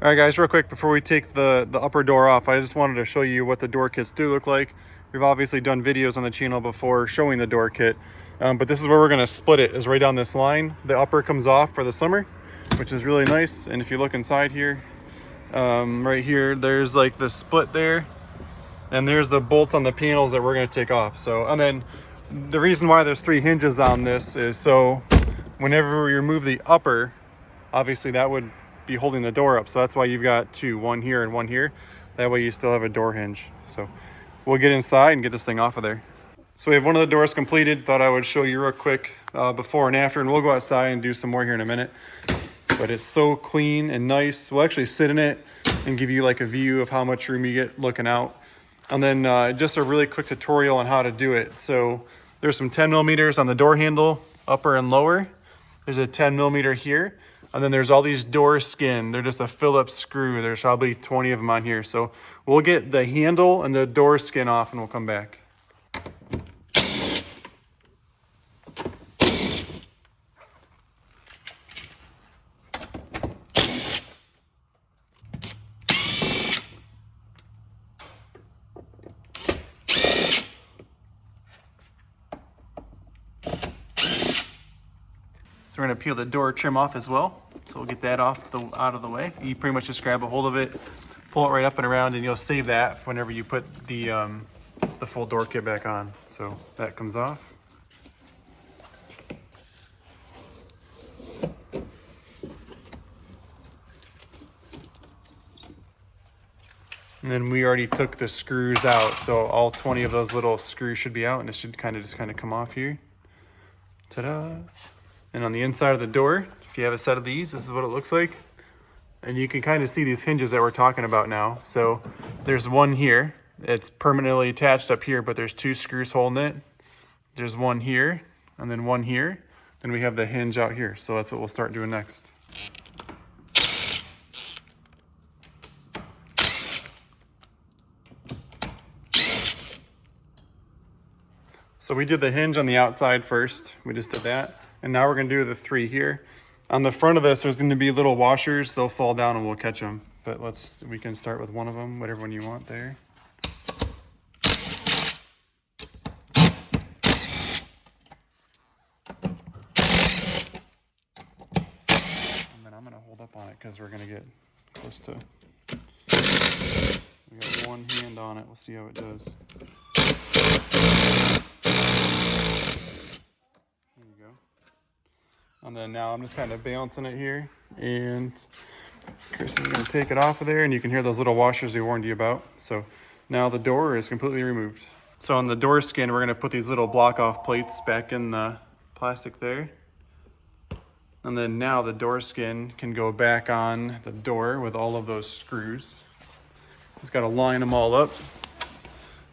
All right, guys, real quick before we take the upper door off, I just wanted to show you what the door kits do look like. We've obviously done videos on the channel before showing the door kit, but this is where we're going to split it, is right down this line. The upper comes off for the summer, which is really nice. And if you look inside here, right here, there's like the split there, and there's the bolts on the panels that we're going to take off. So, and then the reason why there's 3 hinges on this is so whenever we remove the upper, obviously that would be holding the door up. So that's why you've got 2, one here and one here. That way you still have a door hinge. So we'll get inside and get this thing off of there. So we have one of the doors completed. Thought I would show you real quick before and after, and we'll go outside and do some more here in a minute. But it's so clean and nice. We'll actually sit in it and give you like a view of how much room you get looking out. And then just a really quick tutorial on how to do it. So there's some 10 millimeters on the door handle, upper and lower. There's a 10 millimeter here. And then there's all these door skin. They're just a Phillips screw. There's probably 20 of them on here. So we'll get the handle and the door skin off and we'll come back. So we're gonna peel the door trim off as well. So we'll get that out of the way. You pretty much just grab a hold of it, pull it right up and around, and you'll save that whenever you put the full door kit back on. So that comes off. And then we already took the screws out, so all 20 of those little screws should be out, and it should kind of come off here. Ta-da! And on the inside of the door, if you have a set of these, this is what it looks like. And you can kind of see these hinges that we're talking about now. So there's one here. It's permanently attached up here, but there's 2 screws holding it. There's one here, and then one here. Then we have the hinge out here. So that's what we'll start doing next. So we did the hinge on the outside first. We just did that. And now we're gonna do the 3 here. On the front of this, there's gonna be little washers. They'll fall down and we'll catch them. But we can start with one of them, whatever one you want there. And then I'm gonna hold up on it because we're gonna get close to, we got one hand on it. We'll see how it does. And then now I'm just kind of balancing it here, and Chris is going to take it off of there, and you can hear those little washers we warned you about. So now the door is completely removed. So on the door skin, we're going to put these little block off plates back in the plastic there. And then now the door skin can go back on the door with all of those screws. Just got to line them all up.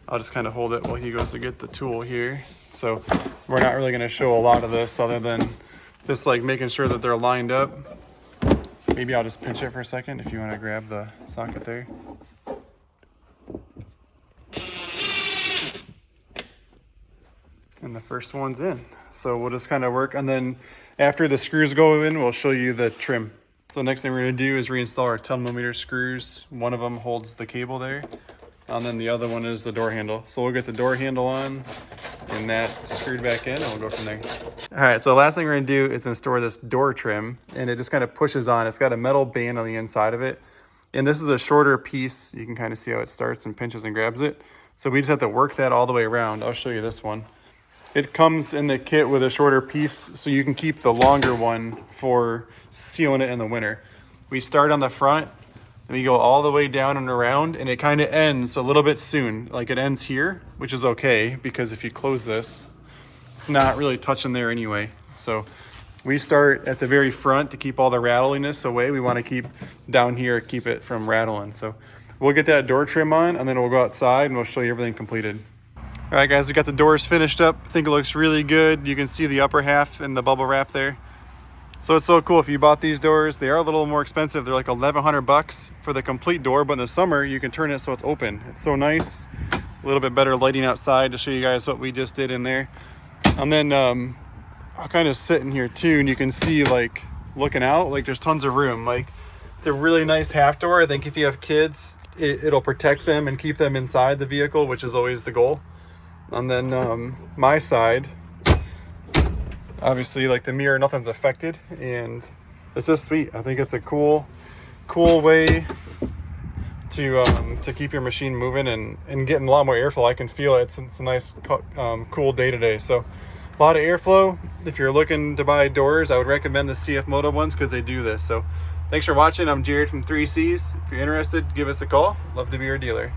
I'll just kind of hold it while he goes to get the tool here. So we're not really going to show a lot of this other than just like making sure that they're lined up. Maybe I'll just pinch it for a second if you want to grab the socket there. And the first one's in. So we'll just kind of work, and then after the screws go in, we'll show you the trim. So the next thing we're going to do is reinstall our 10 millimeter screws. One of them holds the cable there, and then the other one is the door handle. So we'll get the door handle on and that screwed back in, and we'll go from there. All right, so the last thing we're gonna do is install this door trim, and it just kind of pushes on. It's got a metal band on the inside of it, and this is a shorter piece. You can kind of see how it starts and pinches and grabs it. So we just have to work that all the way around. I'll show you this one. It comes in the kit with a shorter piece, so you can keep the longer one for sealing it in the winter. We start on the front, and we go all the way down and around, and it kind of ends a little bit soon. Like it ends here, which is okay, because if you close this, it's not really touching there anyway. So we start at the very front to keep all the rattliness away. We want to keep down here, keep it from rattling. So we'll get that door trim on, and then we'll go outside and we'll show you everything completed. All right, guys, we got the doors finished up. I think it looks really good. You can see the upper half in the bubble wrap there. So it's so cool. If you bought these doors, they are a little more expensive. They're like $1,100 for the complete door, but in the summer you can turn it so it's open. It's so nice. A little bit better lighting outside to show you guys what we just did in there. And then I'll kind of sit in here too, and you can see, like, looking out, like there's tons of room. Like It's a really nice half door. I think if you have kids, it'll protect them and keep them inside the vehicle, which is always the goal. And then my side, obviously, like the mirror, nothing's affected, and it's just sweet. I think it's a cool way to keep your machine moving and getting a lot more airflow. I can feel it. It's a nice cool day today. So a lot of airflow. If you're looking to buy doors, I would recommend the CFMOTO ones because they do this. So thanks for watching. I'm Jared from 3Cs. If you're interested, give us a call. Love to be your dealer.